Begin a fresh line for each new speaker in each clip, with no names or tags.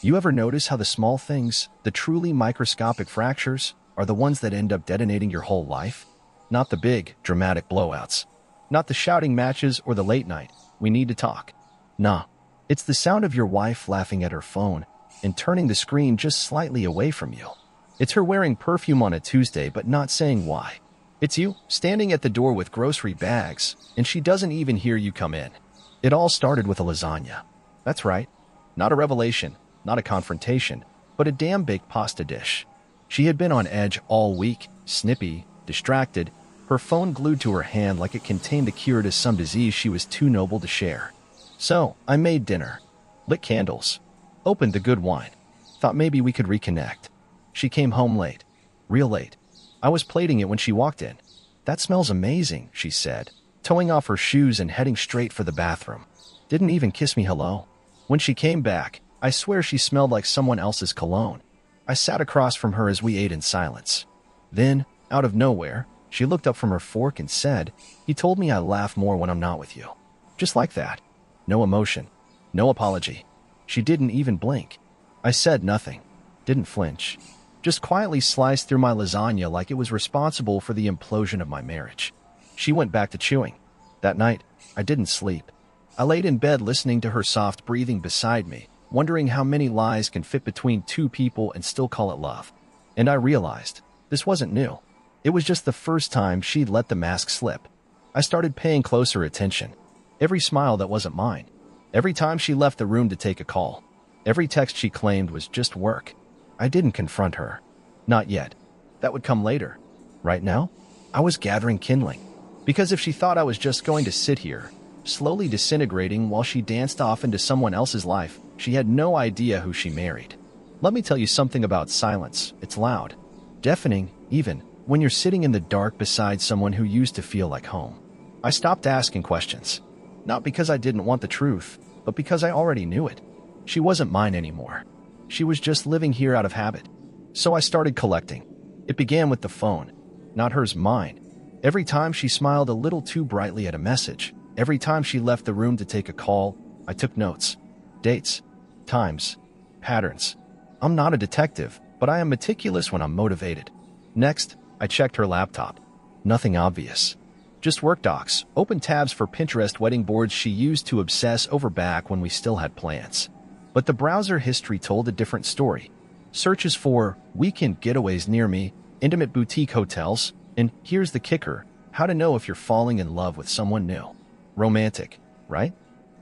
You ever notice how the small things, the truly microscopic fractures, are the ones that end up detonating your whole life? Not the big, dramatic blowouts. Not the shouting matches or the late night, "We need to talk." Nah, it's the sound of your wife laughing at her phone and turning the screen just slightly away from you. It's her wearing perfume on a Tuesday but not saying why. It's you standing at the door with grocery bags and she doesn't even hear you come in. It all started with a lasagna. That's right. Not a revelation, not a confrontation, but a damn baked pasta dish. She had been on edge all week, snippy, distracted, her phone glued to her hand like it contained the cure to some disease she was too noble to share. So, I made dinner, lit candles, opened the good wine, thought maybe we could reconnect. She came home late, real late. I was plating it when she walked in. "That smells amazing," she said, towing off her shoes and heading straight for the bathroom. Didn't even kiss me hello. When she came back, I swear she smelled like someone else's cologne. I sat across from her as we ate in silence. Then, out of nowhere, she looked up from her fork and said, "He told me I laugh more when I'm not with you." Just like that. No emotion. No apology. She didn't even blink. I said nothing. Didn't flinch. Just quietly sliced through my lasagna like it was responsible for the implosion of my marriage. She went back to chewing. That night, I didn't sleep. I laid in bed listening to her soft breathing beside me, wondering how many lies can fit between two people and still call it love. And I realized, this wasn't new. It was just the first time she'd let the mask slip. I started paying closer attention. Every smile that wasn't mine. Every time she left the room to take a call. Every text she claimed was just work. I didn't confront her. Not yet. That would come later. Right now, I was gathering kindling. Because if she thought I was just going to sit here, slowly disintegrating while she danced off into someone else's life, she had no idea who she married. Let me tell you something about silence. It's loud. Deafening, even when you're sitting in the dark beside someone who used to feel like home. I stopped asking questions. Not because I didn't want the truth, but because I already knew it. She wasn't mine anymore. She was just living here out of habit. So I started collecting. It began with the phone. Not hers, mine. Every time she smiled a little too brightly at a message, every time she left the room to take a call, I took notes. Dates, times, patterns. I'm not a detective, but I am meticulous when I'm motivated. Next, I checked her laptop. Nothing obvious. Just work docs, open tabs for Pinterest wedding boards she used to obsess over back when we still had plans. But the browser history told a different story. Searches for weekend getaways near me, intimate boutique hotels, and here's the kicker, how to know if you're falling in love with someone new. Romantic, right?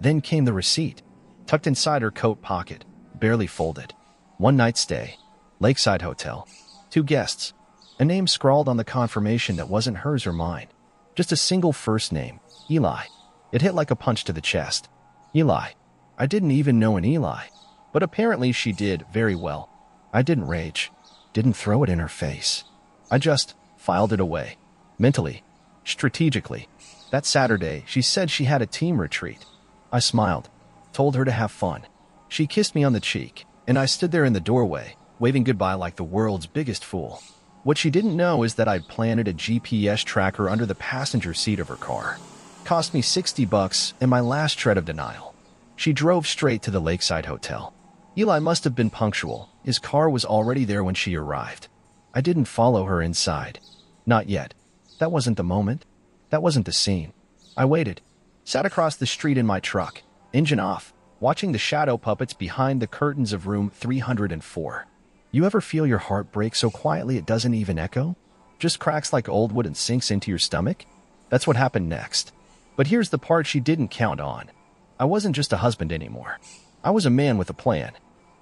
Then came the receipt, tucked inside her coat pocket, barely folded. One night stay, Lakeside Hotel, 2 guests, a name scrawled on the confirmation that wasn't hers or mine. Just a single first name, Eli. It hit like a punch to the chest. Eli. I didn't even know an Eli. But apparently she did very well. I didn't rage. Didn't throw it in her face. I just filed it away. Mentally. Strategically. That Saturday, she said she had a team retreat. I smiled. Told her to have fun. She kissed me on the cheek, and I stood there in the doorway, waving goodbye like the world's biggest fool. What she didn't know is that I'd planted a GPS tracker under the passenger seat of her car. Cost me $60 and my last shred of denial. She drove straight to the Lakeside Hotel. Eli must have been punctual. His car was already there when she arrived. I didn't follow her inside. Not yet. That wasn't the moment. That wasn't the scene. I waited. Sat across the street in my truck, engine off, watching the shadow puppets behind the curtains of room 304. You ever feel your heart break so quietly it doesn't even echo? Just cracks like old wood and sinks into your stomach? That's what happened next. But here's the part she didn't count on. I wasn't just a husband anymore. I was a man with a plan.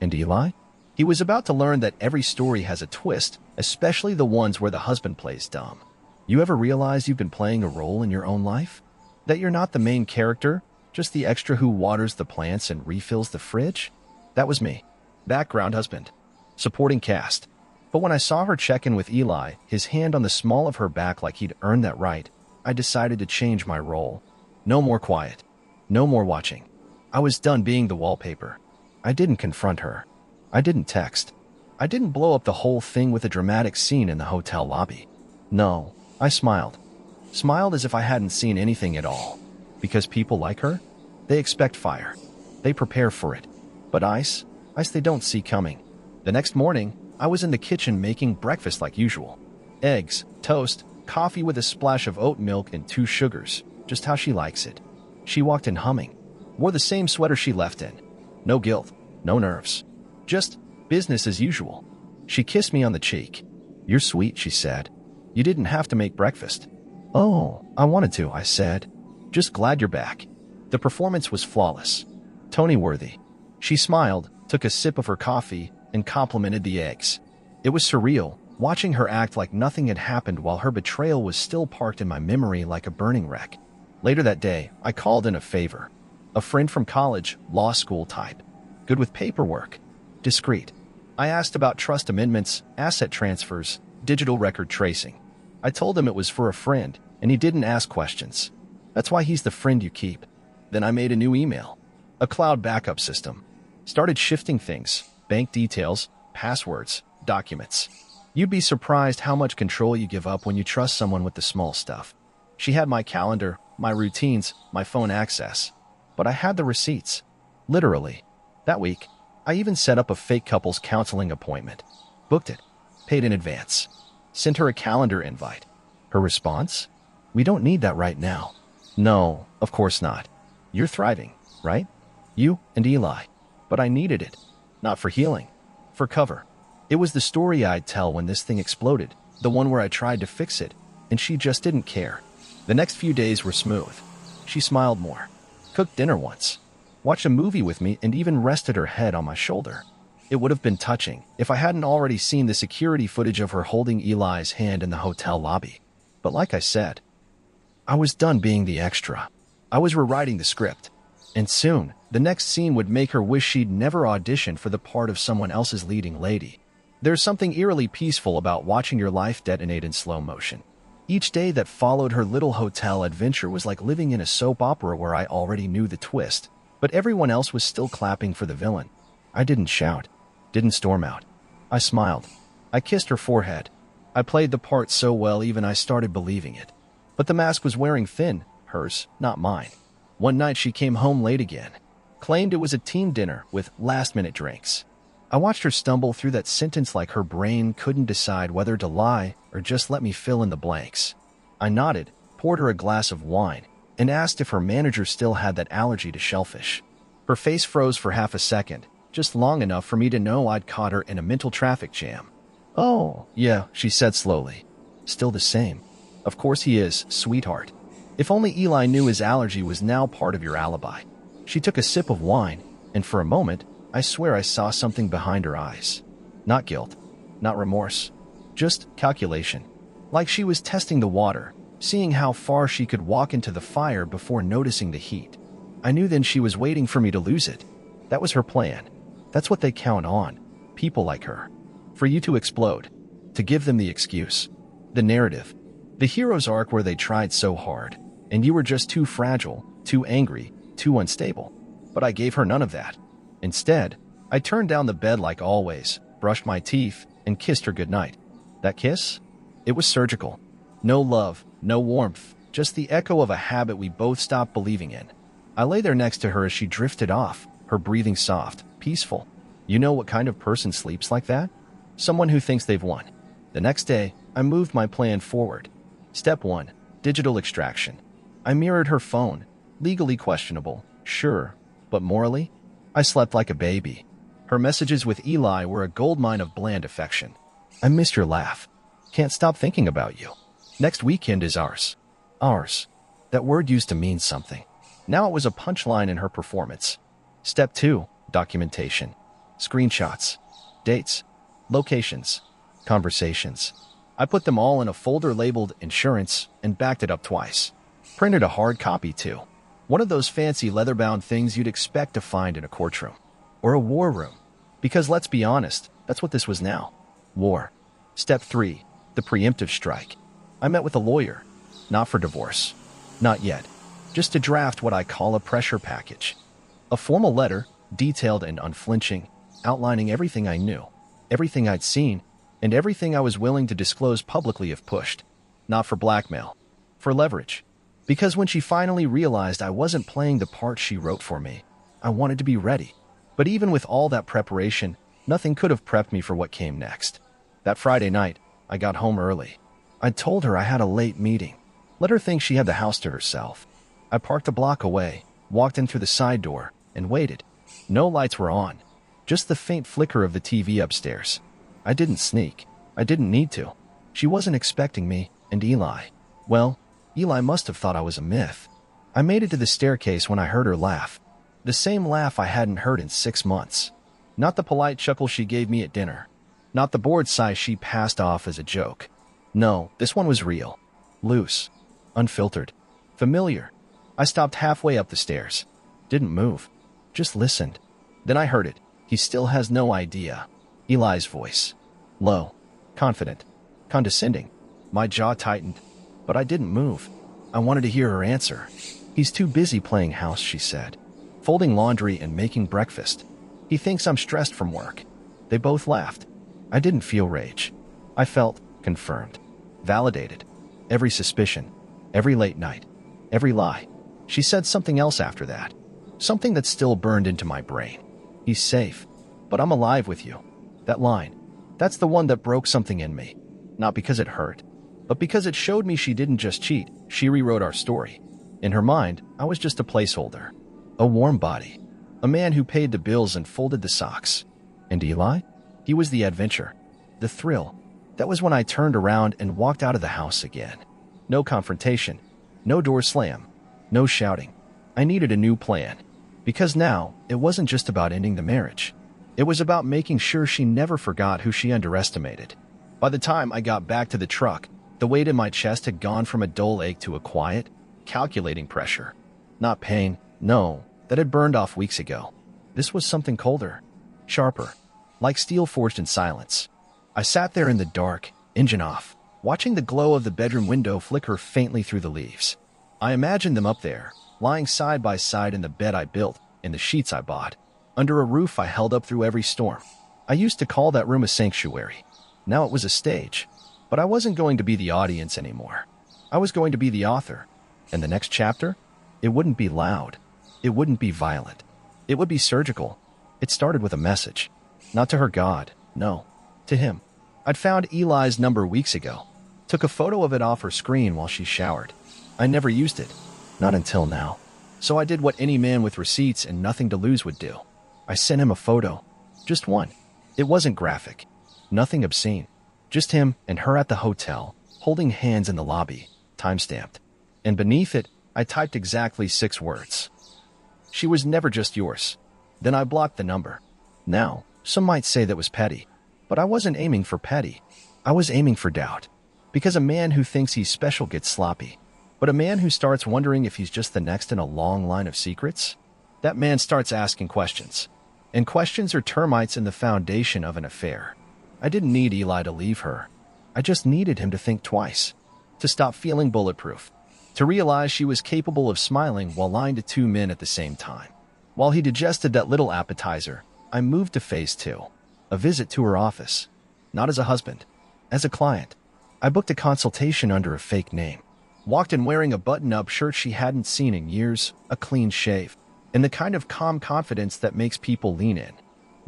And Eli? He was about to learn that every story has a twist, especially the ones where the husband plays dumb. You ever realize you've been playing a role in your own life? That you're not the main character, just the extra who waters the plants and refills the fridge? That was me. Background husband. Supporting cast. But when I saw her check in with Eli, his hand on the small of her back like he'd earned that right, I decided to change my role. No more quiet. No more watching. I was done being the wallpaper. I didn't confront her. I didn't text. I didn't blow up the whole thing with a dramatic scene in the hotel lobby. No, I smiled. Smiled as if I hadn't seen anything at all. Because people like her, they expect fire. They prepare for it. But ice? Ice they don't see coming. The next morning, I was in the kitchen making breakfast like usual. Eggs, toast, coffee with a splash of oat milk and 2 sugars, just how she likes it. She walked in humming. Wore the same sweater she left in. No guilt, no nerves. Just business as usual. She kissed me on the cheek. "You're sweet," she said. "You didn't have to make breakfast." "Oh, I wanted to," I said. "Just glad you're back." The performance was flawless. Tony-worthy. She smiled, took a sip of her coffee, and complimented the eggs. It was surreal, watching her act like nothing had happened while her betrayal was still parked in my memory like a burning wreck. Later that day, I called in a favor. A friend from college, law school type. Good with paperwork. Discreet. I asked about trust amendments, asset transfers, digital record tracing. I told him it was for a friend, and he didn't ask questions. That's why he's the friend you keep. Then I made a new email. A cloud backup system. Started shifting things. Bank details, passwords, documents. You'd be surprised how much control you give up when you trust someone with the small stuff. She had my calendar, my routines, my phone access. But I had the receipts. Literally. That week, I even set up a fake couples counseling appointment. Booked it. Paid in advance. Sent her a calendar invite. Her response? "We don't need that right now." No, of course not. You're thriving, right? You and Eli. But I needed it. Not for healing. For cover. It was the story I'd tell when this thing exploded, the one where I tried to fix it, and she just didn't care. The next few days were smooth. She smiled more. Cooked dinner once. Watched a movie with me and even rested her head on my shoulder. It would have been touching if I hadn't already seen the security footage of her holding Eli's hand in the hotel lobby. But like I said, I was done being the extra. I was rewriting the script. And soon, the next scene would make her wish she'd never auditioned for the part of someone else's leading lady. There's something eerily peaceful about watching your life detonate in slow motion. Each day that followed her little hotel adventure was like living in a soap opera where I already knew the twist, but everyone else was still clapping for the villain. I didn't shout, didn't storm out. I smiled. I kissed her forehead. I played the part so well even I started believing it. But the mask was wearing thin, hers, not mine. One night she came home late again. Claimed it was a team dinner with last-minute drinks. I watched her stumble through that sentence like her brain couldn't decide whether to lie or just let me fill in the blanks. I nodded, poured her a glass of wine, and asked if her manager still had that allergy to shellfish. Her face froze for half a second, just long enough for me to know I'd caught her in a mental traffic jam. "Oh, yeah," she said slowly. "Still the same. Of course he is, sweetheart. If only Eli knew his allergy was now part of your alibi." She took a sip of wine, and for a moment, I swear I saw something behind her eyes. Not guilt, not remorse, just calculation. Like she was testing the water, seeing how far she could walk into the fire before noticing the heat. I knew then she was waiting for me to lose it. That was her plan. That's what they count on, people like her. For you to explode, to give them the excuse, the narrative, the hero's arc where they tried so hard, and you were just too fragile, too angry, too unstable. But I gave her none of that. Instead, I turned down the bed like always, brushed my teeth, and kissed her goodnight. That kiss? It was surgical. No love, no warmth, just the echo of a habit we both stopped believing in. I lay there next to her as she drifted off, her breathing soft, peaceful. You know what kind of person sleeps like that? Someone who thinks they've won. The next day, I moved my plan forward. Step 1. Digital extraction. I mirrored her phone. Legally questionable, sure, but morally? I slept like a baby. Her messages with Eli were a goldmine of bland affection. "I missed your laugh. Can't stop thinking about you. Next weekend is ours." Ours. That word used to mean something. Now it was a punchline in her performance. Step 2. Documentation. Screenshots. Dates. Locations. Conversations. I put them all in a folder labeled insurance and backed it up twice. Printed a hard copy too. One of those fancy leather-bound things you'd expect to find in a courtroom. Or a war room. Because let's be honest, that's what this was now. War. Step 3. The preemptive strike. I met with a lawyer. Not for divorce. Not yet. Just to draft what I call a pressure package. A formal letter, detailed and unflinching, outlining everything I knew, everything I'd seen, and everything I was willing to disclose publicly if pushed. Not for blackmail. For leverage. Because when she finally realized I wasn't playing the part she wrote for me, I wanted to be ready. But even with all that preparation, nothing could have prepped me for what came next. That Friday night, I got home early. I told her I had a late meeting. Let her think she had the house to herself. I parked a block away, walked in through the side door, and waited. No lights were on, just the faint flicker of the TV upstairs. I didn't sneak. I didn't need to. She wasn't expecting me, and Eli must have thought I was a myth. I made it to the staircase when I heard her laugh. The same laugh I hadn't heard in 6 months. Not the polite chuckle she gave me at dinner. Not the bored sigh she passed off as a joke. No, this one was real. Loose. Unfiltered. Familiar. I stopped halfway up the stairs. Didn't move. Just listened. Then I heard it. He still has no idea. Eli's voice. Low. Confident. Condescending. My jaw tightened. But I didn't move. I wanted to hear her answer. He's too busy playing house, she said. Folding laundry and making breakfast. He thinks I'm stressed from work. They both laughed. I didn't feel rage. I felt confirmed. Validated. Every suspicion. Every late night. Every lie. She said something else after that. Something that still burned into my brain. He's safe. But I'm alive with you. That line. That's the one that broke something in me. Not because it hurt, but because it showed me she didn't just cheat, she rewrote our story. In her mind, I was just a placeholder. A warm body. A man who paid the bills and folded the socks. And Eli? He was the adventure. The thrill. That was when I turned around and walked out of the house again. No confrontation. No door slam. No shouting. I needed a new plan. Because now, it wasn't just about ending the marriage. It was about making sure she never forgot who she underestimated. By the time I got back to the truck, the weight in my chest had gone from a dull ache to a quiet, calculating pressure. Not pain, no, that had burned off weeks ago. This was something colder, sharper, like steel forged in silence. I sat there in the dark, engine off, watching the glow of the bedroom window flicker faintly through the leaves. I imagined them up there, lying side by side in the bed I built, in the sheets I bought, under a roof I held up through every storm. I used to call that room a sanctuary. Now it was a stage. But I wasn't going to be the audience anymore. I was going to be the author. And the next chapter? It wouldn't be loud. It wouldn't be violent. It would be surgical. It started with a message. Not to her God, no. To him. I'd found Eli's number weeks ago. Took a photo of it off her screen while she showered. I never used it. Not until now. So I did what any man with receipts and nothing to lose would do. I sent him a photo. Just one. It wasn't graphic. Nothing obscene. Just him and her at the hotel, holding hands in the lobby, time-stamped. And beneath it, I typed exactly 6 words. She was never just yours. Then I blocked the number. Now, some might say that was petty. But I wasn't aiming for petty. I was aiming for doubt. Because a man who thinks he's special gets sloppy. But a man who starts wondering if he's just the next in a long line of secrets? That man starts asking questions. And questions are termites in the foundation of an affair. I didn't need Eli to leave her. I just needed him to think twice. To stop feeling bulletproof. To realize she was capable of smiling while lying to 2 men at the same time. While he digested that little appetizer, I moved to phase 2. A visit to her office. Not as a husband. As a client. I booked a consultation under a fake name. Walked in wearing a button-up shirt she hadn't seen in years, a clean shave, and the kind of calm confidence that makes people lean in.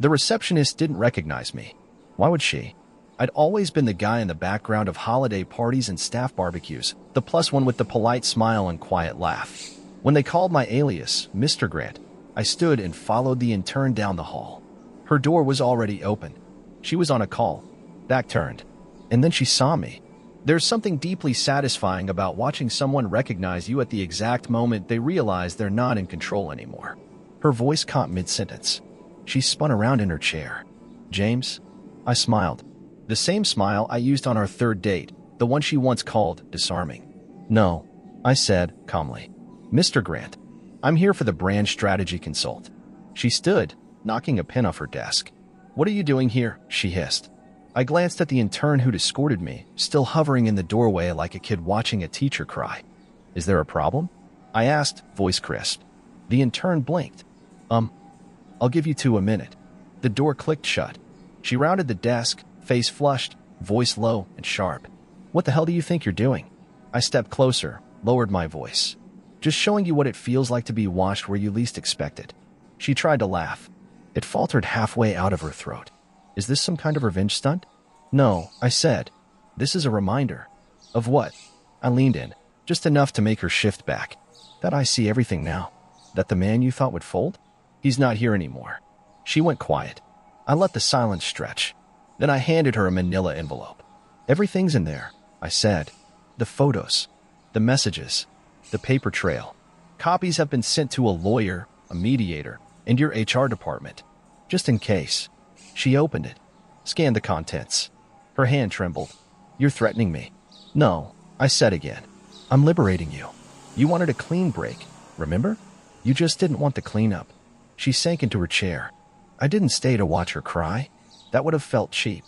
The receptionist didn't recognize me. Why would she? I'd always been the guy in the background of holiday parties and staff barbecues, the plus one with the polite smile and quiet laugh. When they called my alias, Mr. Grant, I stood and followed the intern down the hall. Her door was already open. She was on a call, back turned, and then she saw me. There's something deeply satisfying about watching someone recognize you at the exact moment they realize they're not in control anymore. Her voice caught mid-sentence. She spun around in her chair. James? I smiled. The same smile I used on our 3rd date, the one she once called disarming. No, I said calmly. Mr. Grant, I'm here for the brand strategy consult. She stood, knocking a pen off her desk. What are you doing here? She hissed. I glanced at the intern who'd escorted me, still hovering in the doorway like a kid watching a teacher cry. Is there a problem? I asked, voice crisp. The intern blinked. I'll give you 2 a minute. The door clicked shut. She rounded the desk, face flushed, voice low and sharp. What the hell do you think you're doing? I stepped closer, lowered my voice. Just showing you what it feels like to be watched where you least expect it. She tried to laugh. It faltered halfway out of her throat. Is this some kind of revenge stunt? No, I said. This is a reminder. Of what? I leaned in, just enough to make her shift back. That I see everything now. That the man you thought would fold? He's not here anymore. She went quiet. I let the silence stretch. Then I handed her a manila envelope. Everything's in there, I said. The photos, the messages, the paper trail. Copies have been sent to a lawyer, a mediator, and your HR department. Just in case. She opened it, scanned the contents. Her hand trembled. You're threatening me. No, I said again. I'm liberating you. You wanted a clean break, remember? You just didn't want the cleanup. She sank into her chair. I didn't stay to watch her cry. That would have felt cheap.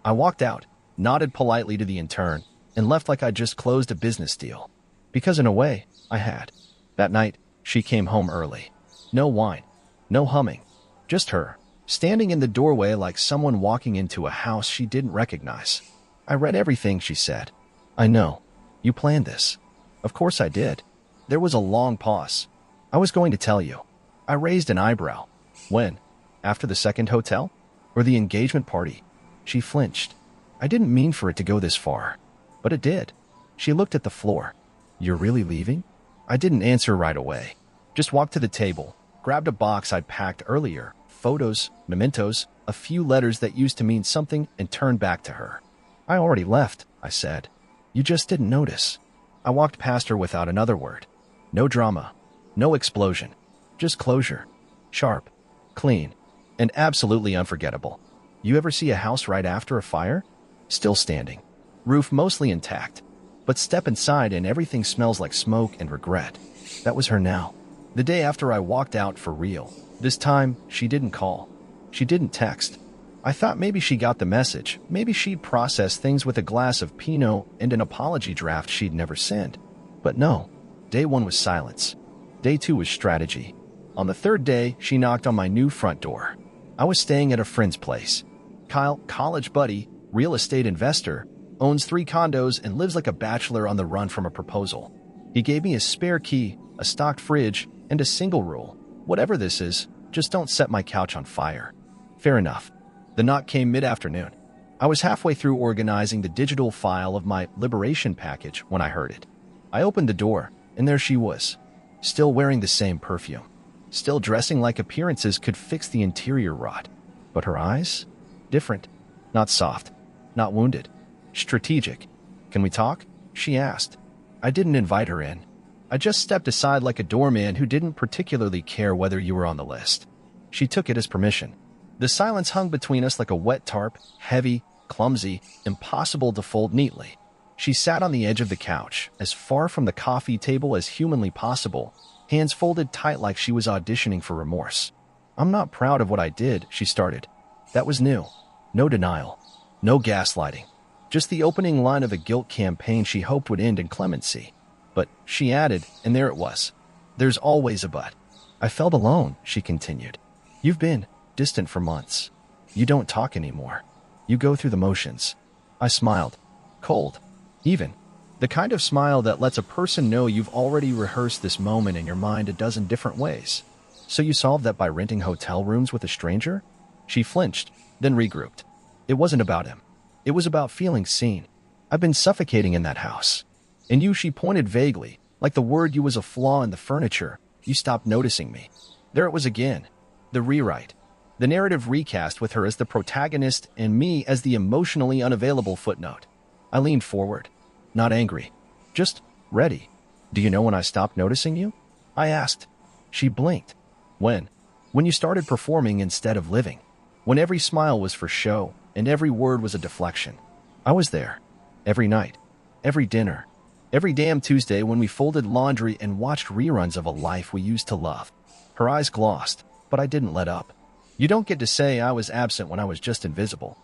I walked out, nodded politely to the intern, and left like I'd just closed a business deal. Because in a way, I had. That night, she came home early. No wine, no humming, just her, standing in the doorway like someone walking into a house she didn't recognize. I read everything she said. I know. You planned this. Of course I did. There was a long pause. I was going to tell you. I raised an eyebrow. When? After the second hotel? Or the engagement party? She flinched. I didn't mean for it to go this far. But it did. She looked at the floor. You're really leaving? I didn't answer right away. Just walked to the table, grabbed a box I'd packed earlier, photos, mementos, a few letters that used to mean something, and turned back to her. I already left, I said. You just didn't notice. I walked past her without another word. No drama. No explosion. Just closure. Sharp. Clean. And absolutely unforgettable. You ever see a house right after a fire? Still standing. Roof mostly intact. But step inside and everything smells like smoke and regret. That was her now. The day after I walked out for real. This time, she didn't call. She didn't text. I thought maybe she got the message. Maybe she'd process things with a glass of Pinot and an apology draft she'd never sent. But no. Day one was silence. Day two was strategy. On the third day, she knocked on my new front door. I was staying at a friend's place. Kyle, college buddy, real estate investor, owns 3 condos and lives like a bachelor on the run from a proposal. He gave me a spare key, a stocked fridge, and a single rule. Whatever this is, just don't set my couch on fire. Fair enough. The knock came mid-afternoon. I was halfway through organizing the digital file of my liberation package when I heard it. I opened the door, and there she was, still wearing the same perfume, still dressing like appearances could fix the interior rot. But her eyes? Different. Not soft. Not wounded. Strategic. Can we talk? She asked. I didn't invite her in. I just stepped aside like a doorman who didn't particularly care whether you were on the list. She took it as permission. The silence hung between us like a wet tarp, heavy, clumsy, impossible to fold neatly. She sat on the edge of the couch, as far from the coffee table as humanly possible, hands folded tight like she was auditioning for remorse. I'm not proud of what I did, she started. That was new. No denial. No gaslighting. Just the opening line of a guilt campaign she hoped would end in clemency. But she added, and there it was. There's always a but. I felt alone, she continued. You've been distant for months. You don't talk anymore. You go through the motions. I smiled. Cold. Even. The kind of smile that lets a person know you've already rehearsed this moment in your mind a dozen different ways. So you solved that by renting hotel rooms with a stranger? She flinched, then regrouped. It wasn't about him. It was about feeling seen. I've been suffocating in that house. And you, she pointed vaguely, like the word you was a flaw in the furniture. You stopped noticing me. There it was again. The rewrite. The narrative recast with her as the protagonist and me as the emotionally unavailable footnote. I leaned forward. Not angry. Just ready. Do you know when I stopped noticing you? I asked. She blinked. When? When you started performing instead of living. When every smile was for show and every word was a deflection. I was there. Every night. Every dinner. Every damn Tuesday when we folded laundry and watched reruns of a life we used to love. Her eyes glossed, but I didn't let up. You don't get to say I was absent when I was just invisible.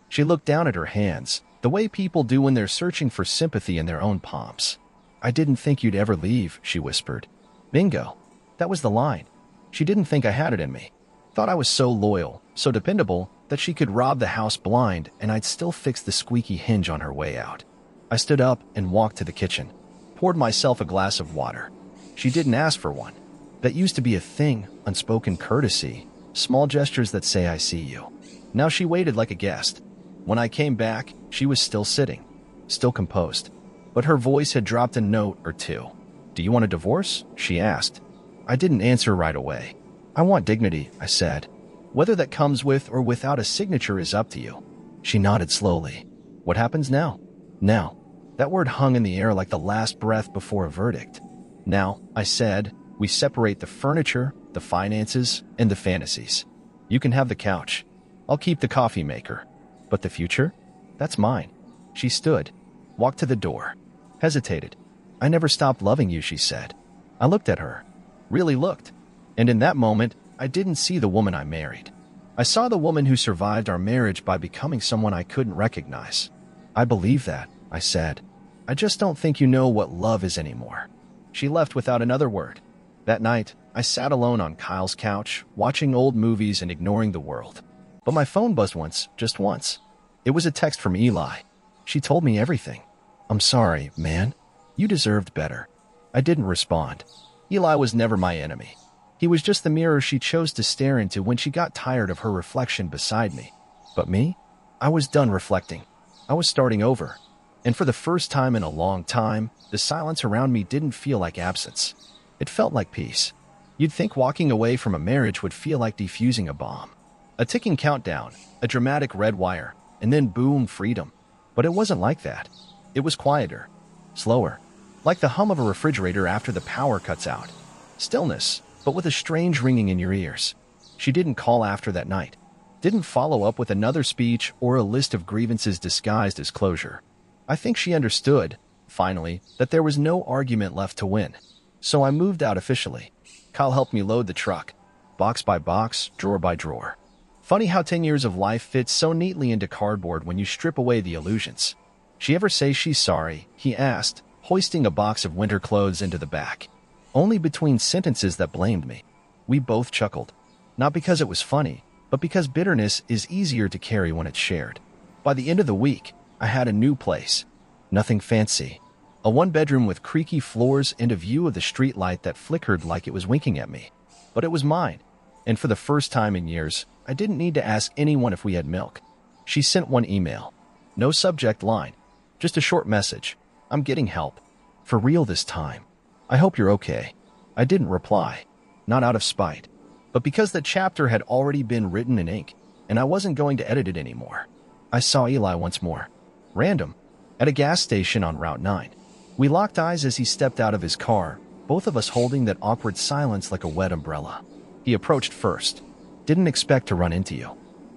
She looked down at her hands, the way people do when they're searching for sympathy in their own palms. I didn't think you'd ever leave, she whispered. Bingo. That was the line. She didn't think I had it in me. Thought I was so loyal, so dependable, that she could rob the house blind and I'd still fix the squeaky hinge on her way out. I stood up and walked to the kitchen, poured myself a glass of water. She didn't ask for one. That used to be a thing, unspoken courtesy, Small gestures that say I see you. Now she waited like a guest. When I came back, she was still sitting, still composed. But her voice had dropped a note or two. "Do you want a divorce?" she asked. I didn't answer right away. "I want dignity," I said. "Whether that comes with or without a signature is up to you." She nodded slowly. "What happens now?" "Now." That word hung in the air like the last breath before a verdict. "Now," I said, "we separate the furniture, the finances, and the fantasies. You can have the couch. I'll keep the coffee maker. But the future? That's mine." She stood, walked to the door, hesitated. "I never stopped loving you," she said. I looked at her, really looked. And in that moment, I didn't see the woman I married. I saw the woman who survived our marriage by becoming someone I couldn't recognize. "I believe that," I said. "I just don't think you know what love is anymore." She left without another word. That night, I sat alone on Kyle's couch, watching old movies and ignoring the world. But my phone buzzed once, just once. It was a text from Eli. She told me everything. "I'm sorry, man. You deserved better." I didn't respond. Eli was never my enemy. He was just the mirror she chose to stare into when she got tired of her reflection beside me. But me? I was done reflecting. I was starting over. And for the first time in a long time, the silence around me didn't feel like absence. It felt like peace. You'd think walking away from a marriage would feel like defusing a bomb. A ticking countdown, a dramatic red wire, and then boom, freedom. But it wasn't like that. It was quieter, slower, like the hum of a refrigerator after the power cuts out. Stillness, but with a strange ringing in your ears. She didn't call after that night. Didn't follow up with another speech or a list of grievances disguised as closure. I think she understood, finally, that there was no argument left to win. So I moved out officially. Kyle helped me load the truck, box by box, drawer by drawer. Funny how 10 years of life fits so neatly into cardboard when you strip away the illusions. "She ever say she's sorry?" he asked, hoisting a box of winter clothes into the back. Only between sentences that blamed me. We both chuckled. Not because it was funny, but because bitterness is easier to carry when it's shared. By the end of the week, I had a new place. Nothing fancy. A one-bedroom with creaky floors and a view of the streetlight that flickered like it was winking at me. But it was mine. And for the first time in years, I didn't need to ask anyone if we had milk. She sent one email. No subject line. Just a short message. "I'm getting help. For real this time. I hope you're okay." I didn't reply. Not out of spite. But because the chapter had already been written in ink, and I wasn't going to edit it anymore. I saw Eli once more. Random. At a gas station on Route 9. We locked eyes as he stepped out of his car, both of us holding that awkward silence like a wet umbrella. He approached first. "Didn't expect to run into you."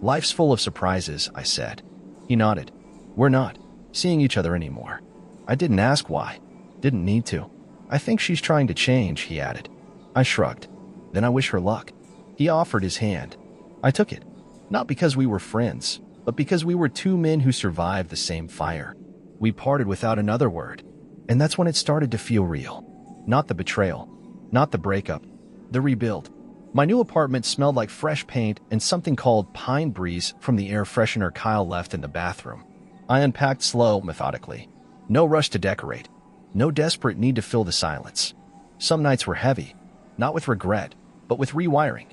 "Life's full of surprises," I said. He nodded. "We're not seeing each other anymore." I didn't ask why. Didn't need to. "I think she's trying to change," he added. I shrugged. "Then I wish her luck." He offered his hand. I took it. Not because we were friends, but because we were two men who survived the same fire. We parted without another word. And that's when it started to feel real. Not the betrayal. Not the breakup. The rebuild. My new apartment smelled like fresh paint and something called pine breeze from the air freshener Kyle left in the bathroom. I unpacked slow, methodically. No rush to decorate. No desperate need to fill the silence. Some nights were heavy. Not with regret, but with rewiring.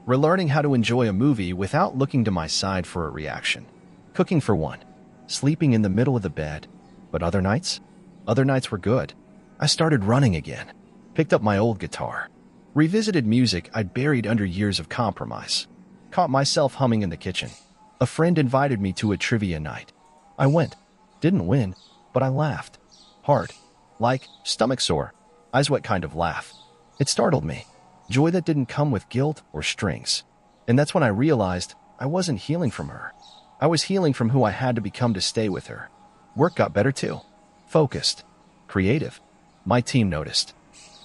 Relearning how to enjoy a movie without looking to my side for a reaction. Cooking for one. Sleeping in the middle of the bed. But other nights? Other nights were good. I started running again. Picked up my old guitar. Revisited music I'd buried under years of compromise. Caught myself humming in the kitchen. A friend invited me to a trivia night. I went. Didn't win, but I laughed. Hard. Like, stomach sore, eyes wet kind of laugh. It startled me. Joy that didn't come with guilt or strings. And that's when I realized I wasn't healing from her. I was healing from who I had to become to stay with her. Work got better too. Focused. Creative. My team noticed.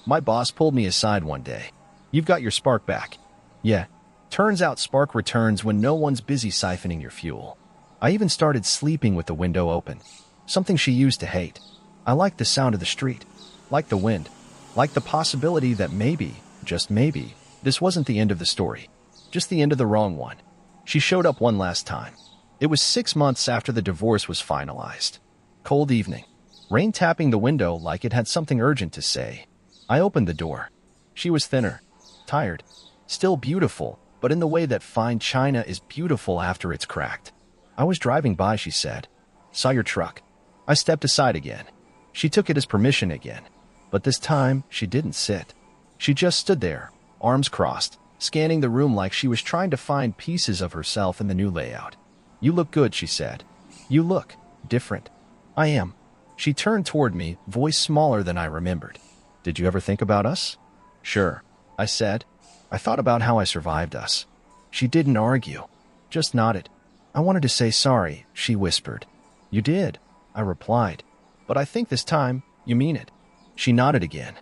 My boss pulled me aside one day. "You've got your spark back." Yeah. Turns out spark returns when no one's busy siphoning your fuel. I even started sleeping with the window open. Something she used to hate. I liked the sound of the street. Liked the wind. Liked the possibility that maybe, just maybe, this wasn't the end of the story. Just the end of the wrong one. She showed up one last time. It was 6 months after the divorce was finalized. Cold evening. Rain tapping the window like it had something urgent to say. I opened the door. She was thinner. Tired. Still beautiful, but in the way that fine china is beautiful after it's cracked. I was driving by, she said. Saw your truck. I stepped aside again. She took it as permission again. But this time, she didn't sit. She just stood there, arms crossed, scanning the room like she was trying to find pieces of herself in the new layout. You look good, she said. You look different. I am. She turned toward me, voice smaller than I remembered. Did you ever think about us? Sure, I said. I thought about how I survived us. She didn't argue, just nodded. I wanted to say sorry, she whispered. You did, I replied. But I think this time, you mean it. She nodded again.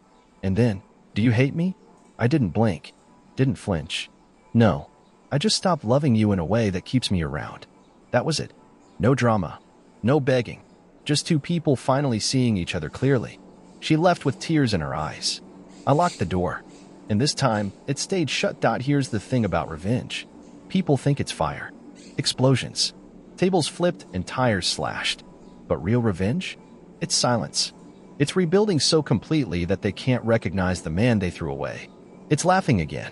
And then, do you hate me? I didn't blink, didn't flinch. No, I just stopped loving you in a way that keeps me around. That was it. No drama, no begging, just two people finally seeing each other clearly. She left with tears in her eyes. I locked the door, and this time, it stayed shut. Here's the thing about revenge. People think it's fire, explosions, tables flipped and tires slashed. But real revenge? It's silence. It's rebuilding so completely that they can't recognize the man they threw away. It's laughing again.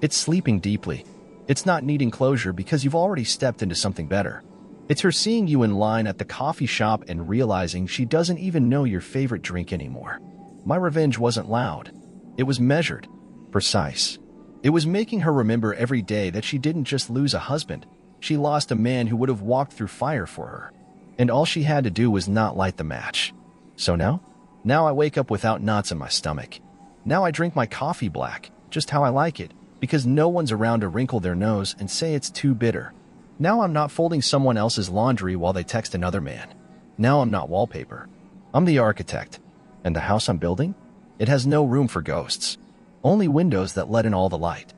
It's sleeping deeply. It's not needing closure because you've already stepped into something better. It's her seeing you in line at the coffee shop and realizing she doesn't even know your favorite drink anymore. My revenge wasn't loud. It was measured, precise. It was making her remember every day that she didn't just lose a husband. She lost a man who would have walked through fire for her. And all she had to do was not light the match. So now I wake up without knots in my stomach. Now I drink my coffee black, just how I like it, because no one's around to wrinkle their nose and say it's too bitter. Now I'm not folding someone else's laundry while they text another man. Now I'm not wallpaper. I'm the architect. And the house I'm building? It has no room for ghosts. Only windows that let in all the light.